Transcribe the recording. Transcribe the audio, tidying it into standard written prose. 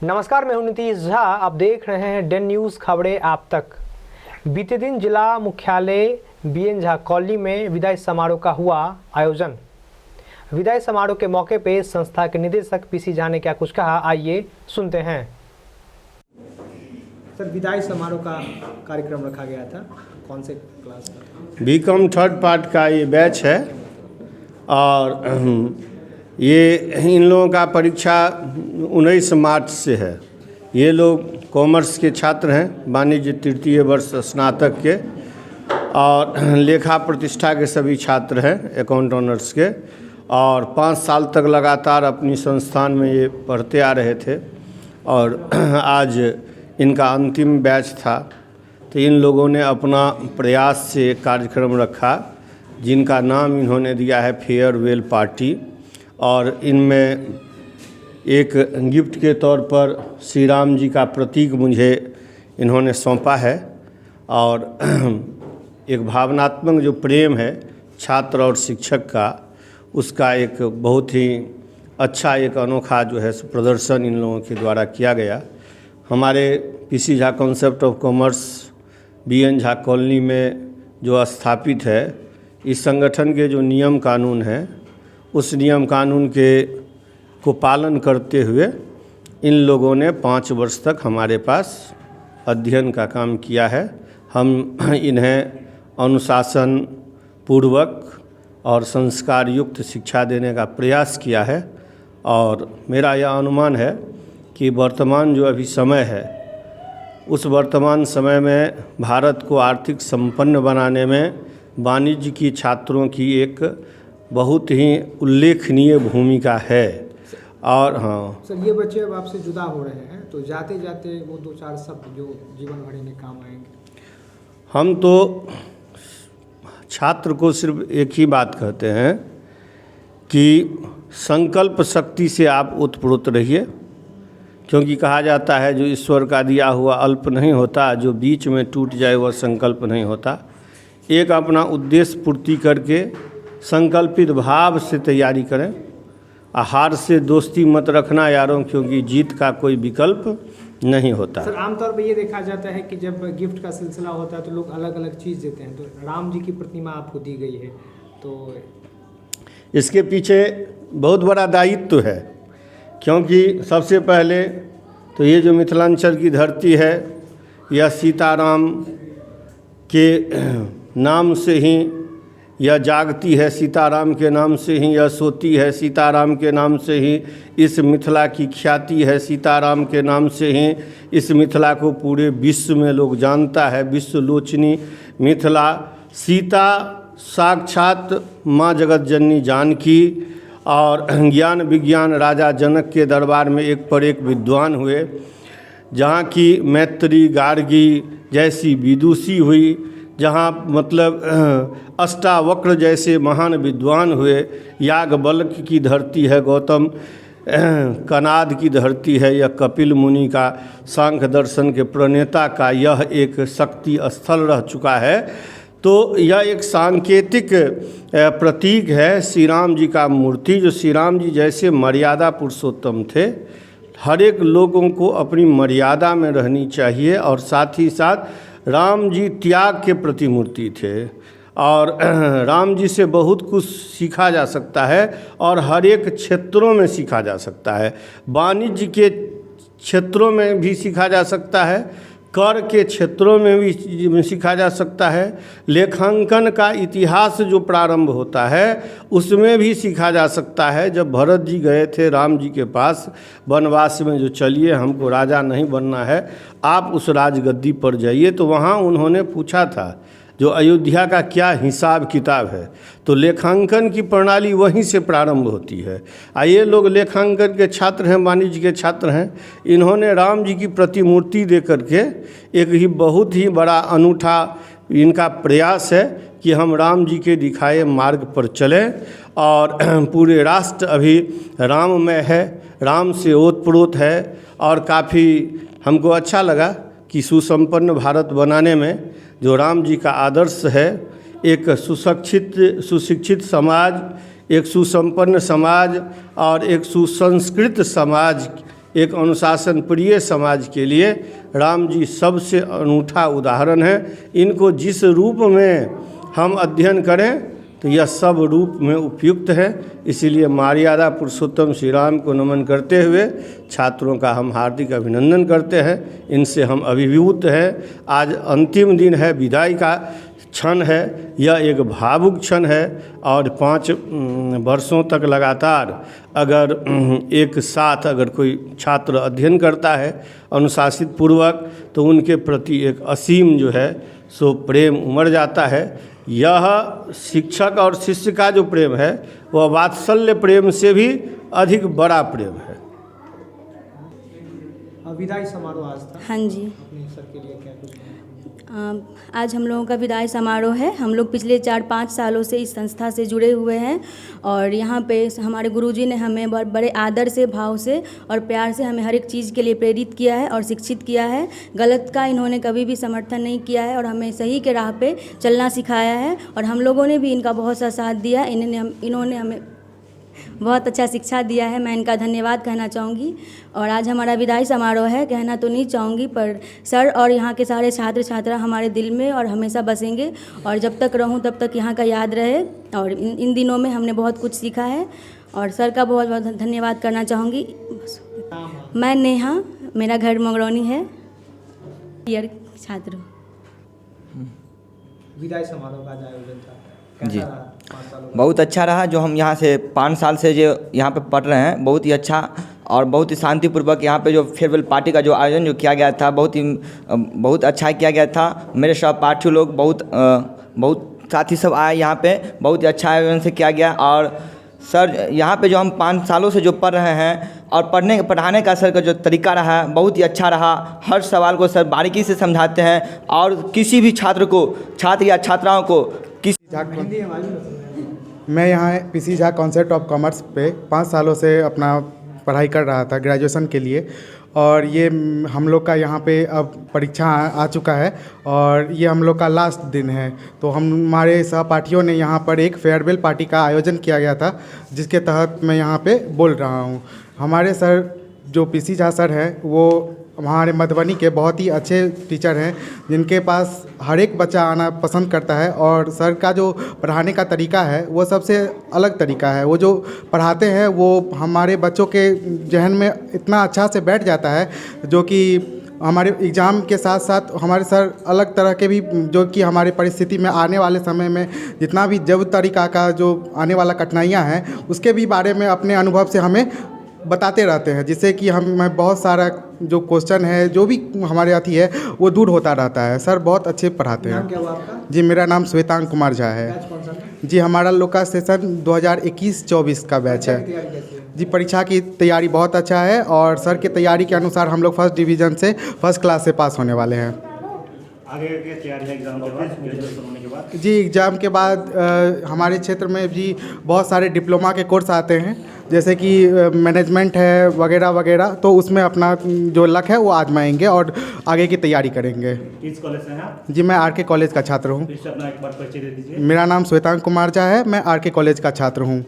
नमस्कार, मैं हूं नीतीश झा। आप देख रहे हैं डेन न्यूज़ खबरें आप तक। बीते दिन जिला मुख्यालय बीएन झा कॉलोनी में विदाई समारोह का हुआ आयोजन। विदाई समारोह के मौके पे संस्था के निदेशक पीसी झा ने क्या कुछ कहा, आइए सुनते हैं। सर, विदाई समारोह का कार्यक्रम रखा गया था, कौन से क्लास का? बीकॉम थर्ड पार्ट का ये बैच है और ये इन लोगों का परीक्षा 19 मार्च से है। ये लोग कॉमर्स के छात्र हैं, वाणिज्य तृतीय वर्ष स्नातक के, और लेखा प्रतिष्ठा के सभी छात्र हैं, अकाउंट ऑनर्स के, और 5 साल तक लगातार अपनी संस्थान में ये पढ़ते आ रहे थे और आज इनका अंतिम बैच था। तो इन लोगों ने अपना प्रयास से एक कार्यक्रम रखा जिनका नाम इन्होंने दिया है फेयरवेल पार्टी, और इनमें एक गिफ्ट के तौर पर श्री राम जी का प्रतीक मुझे इन्होंने सौंपा है, और एक भावनात्मक जो प्रेम है छात्र और शिक्षक का, उसका एक बहुत ही अच्छा एक अनोखा जो है प्रदर्शन इन लोगों के द्वारा किया गया। हमारे PC Jha concept of commerce BN Jha colony में जो स्थापित है, इस संगठन के जो नियम कानून हैं, उस नियम कानून को पालन करते हुए इन लोगों ने 5 वर्ष तक हमारे पास अध्ययन का काम किया है। हम इन्हें अनुशासन पूर्वक और संस्कार युक्त शिक्षा देने का प्रयास किया है, और मेरा यह अनुमान है कि वर्तमान जो अभी समय है, उस वर्तमान समय में भारत को आर्थिक संपन्न बनाने में वाणिज्य की छात्रों की एक बहुत ही उल्लेखनीय भूमिका है। और हाँ सर, ये बच्चे अब आपसे जुदा हो रहे हैं, तो जाते जाते वो 2-4 शब्द जो जीवन भर में काम आएंगे। हम तो छात्र को सिर्फ एक ही बात कहते हैं कि संकल्प शक्ति से आप उत्प्रोत रहिए, क्योंकि कहा जाता है जो ईश्वर का दिया हुआ अल्प नहीं होता, जो बीच में टूट जाए वह संकल्प नहीं होता। एक अपना उद्देश्य पूर्ति करके संकल्पित भाव से तैयारी करें। हार से दोस्ती मत रखना यारों, क्योंकि जीत का कोई विकल्प नहीं होता। सर, आमतौर पे ये देखा जाता है कि जब गिफ्ट का सिलसिला होता है तो लोग अलग अलग चीज़ देते हैं, तो राम जी की प्रतिमा आपको दी गई है, तो इसके पीछे बहुत बड़ा दायित्व है, क्योंकि सबसे पहले तो ये जो मिथिलांचल की धरती है, यह सीताराम के नाम से ही यह जागती है, सीताराम के नाम से ही यह सोती है, सीताराम के नाम से ही इस मिथिला की ख्याति है, सीताराम के नाम से ही इस मिथिला को पूरे विश्व में लोग जानता है। विश्वलोचनी मिथिला, सीता साक्षात माँ जगत जननी जानकी, और ज्ञान विज्ञान राजा जनक के दरबार में एक पर एक विद्वान हुए, जहाँ की मैत्री गार्गी जैसी विदुषी हुई, जहाँ मतलब अष्टावक्र जैसे महान विद्वान हुए, याज्ञवल्क्य की धरती है, गौतम कनाद की धरती है, यह कपिल मुनि का सांख्य दर्शन के प्रणेता का यह एक शक्ति स्थल रह चुका है। तो यह एक सांकेतिक प्रतीक है श्री राम जी का मूर्ति, जो श्री राम जी जैसे मर्यादा पुरुषोत्तम थे। हर एक लोगों को अपनी मर्यादा में रहनी चाहिए, और साथ ही साथ राम जी त्याग के प्रतिमूर्ति थे, और राम जी से बहुत कुछ सीखा जा सकता है, और हर एक क्षेत्रों में सीखा जा सकता है। वाणिज्य के क्षेत्रों में भी सीखा जा सकता है, कर के क्षेत्रों में भी सीखा जा सकता है, लेखांकन का इतिहास जो प्रारंभ होता है उसमें भी सीखा जा सकता है। जब भरत जी गए थे राम जी के पास वनवास में, जो चलिए हमको राजा नहीं बनना है, आप उस राजगद्दी पर जाइए, तो वहाँ उन्होंने पूछा था जो अयोध्या का क्या हिसाब किताब है, तो लेखांकन की प्रणाली वहीं से प्रारंभ होती है। ये लोग लेखांकन के छात्र हैं, वाणिज्य के छात्र हैं। इन्होंने राम जी की प्रतिमूर्ति दे करके एक ही बहुत ही बड़ा अनूठा इनका प्रयास है कि हम राम जी के दिखाए मार्ग पर चलें, और पूरे राष्ट्र अभी राममय है, राम से ओतप्रोत है, और काफ़ी हमको अच्छा लगा कि सुसंपन्न भारत बनाने में जो राम जी का आदर्श है, एक सुशिक्षित समाज, एक सुसंपन्न समाज और एक सुसंस्कृत समाज एक अनुशासन प्रिय समाज के लिए राम जी सबसे अनूठा उदाहरण है। इनको जिस रूप में हम अध्ययन करें तो यह सब रूप में उपयुक्त है। इसीलिए मर्यादा पुरुषोत्तम श्री राम को नमन करते हुए छात्रों का हम हार्दिक अभिनंदन करते हैं। इनसे हम अभिभूत हैं। आज अंतिम दिन है, विदाई का क्षण है। यह एक भावुक क्षण है और 5 वर्षों तक लगातार अगर एक साथ अगर कोई छात्र अध्ययन करता है अनुशासित पूर्वक तो उनके प्रति एक असीम जो है सो प्रेम उमड़ जाता है। यह शिक्षक और शिष्य का जो प्रेम है वह वात्सल्य प्रेम से भी अधिक बड़ा प्रेम है। विदाई समारोह आज था। हाँ जी, अपने सर के लिए क्या कुछ आज हम लोगों का विदाई समारोह है। हम लोग पिछले 4-5 सालों से इस संस्था से जुड़े हुए हैं और यहाँ पे हमारे गुरुजी ने हमें बड़े आदर से, भाव से और प्यार से हमें हर एक चीज़ के लिए प्रेरित किया है और शिक्षित किया है। गलत का इन्होंने कभी भी समर्थन नहीं किया है और हमें सही के राह पे चलना सिखाया है और हम लोगों ने भी इनका बहुत सा साथ दिया। इन्होंने हमें बहुत अच्छा शिक्षा दिया है। मैं इनका धन्यवाद कहना चाहूँगी। और आज हमारा विदाई समारोह है, कहना तो नहीं चाहूँगी पर सर और यहाँ के सारे छात्र छात्रा हमारे दिल में और हमेशा बसेंगे और जब तक रहूँ तब तक यहाँ का याद रहे। और इन दिनों में हमने बहुत कुछ सीखा है और सर का बहुत बहुत धन्यवाद करना चाहूँगी। मैं नेहा, मेरा घर मंगरौनी है, ईयर छात्र हूँ। विदाई समारोह का आयोजन था, जी, कैसा रहा 5 सालों का? बहुत अच्छा रहा। जो हम यहाँ से 5 साल से जो यहाँ पे पढ़ रहे हैं, बहुत ही अच्छा और बहुत ही शांतिपूर्वक यहाँ पे जो फेयरवेल पार्टी का जो आयोजन जो किया गया था बहुत अच्छा किया गया था। मेरे सहपाठी लोग बहुत साथी सब आए यहाँ पे, बहुत ही अच्छा आयोजन से किया गया। और सर यहाँ पे जो हम 5 सालों से जो पढ़ रहे हैं और पढ़ाने का सर का जो तरीका रहा है बहुत ही अच्छा रहा। हर सवाल को सर बारीकी से समझाते हैं और किसी भी छात्र या छात्राओं को मैं यहाँ PC Jha concept of commerce पे 5 सालों से अपना पढ़ाई कर रहा था ग्रेजुएशन के लिए और ये हम लोग का यहाँ पे अब परीक्षा आ चुका है और ये हम लोग का लास्ट दिन है। तो हमारे सहपाठियों ने यहाँ पर एक फेयरवेल पार्टी का आयोजन किया गया था जिसके तहत मैं यहाँ पे बोल रहा हूँ। हमारे सर जो पीसी झा सर हैं वो हमारे मधुबनी के बहुत ही अच्छे टीचर हैं जिनके पास हर एक बच्चा आना पसंद करता है और सर का जो पढ़ाने का तरीका है वो सबसे अलग तरीका है। वो जो पढ़ाते हैं वो हमारे बच्चों के जहन में इतना अच्छा से बैठ जाता है जो कि हमारे एग्ज़ाम के साथ साथ हमारे सर अलग तरह के भी जो कि हमारे परिस्थिति में आने वाले समय में जितना भी जब तरीका का जो आने वाला कठिनाइयाँ हैं उसके भी बारे में अपने अनुभव से हमें बताते रहते हैं जिससे कि हमें बहुत सारा जो क्वेश्चन है जो भी हमारे अथी है वो दूर होता रहता है। सर बहुत अच्छे पढ़ाते हैं। नाम क्या हुआ आपका? जी, मेरा नाम श्वेतांग कुमार झा है। बैच कौन सा था? जी, हमारा लोग का सेशन 2021-24 का बैच है। तैयारी कैसी है? जी, परीक्षा की तैयारी बहुत अच्छा है और सर की तैयारी के अनुसार हम लोग फर्स्ट डिवीज़न से फर्स्ट क्लास से पास होने वाले हैं। आगे की तैयारी है एग्जाम के बाद, ग्रेजुएशन होने के बाद? जी, एग्ज़ाम के बाद हमारे क्षेत्र में भी बहुत सारे डिप्लोमा के कोर्स आते हैं जैसे कि मैनेजमेंट है वगैरह वगैरह, तो उसमें अपना जो लक है वो आजमाएंगे और आगे की तैयारी करेंगे। किस कॉलेज से हैं आप? जी, मैं आर के कॉलेज का छात्र हूँ। फिर से अपना एक बार परिचय दे दीजिए। मेरा नाम श्वेतांग कुमार झा है, मैं आर के कॉलेज का छात्र हूँ।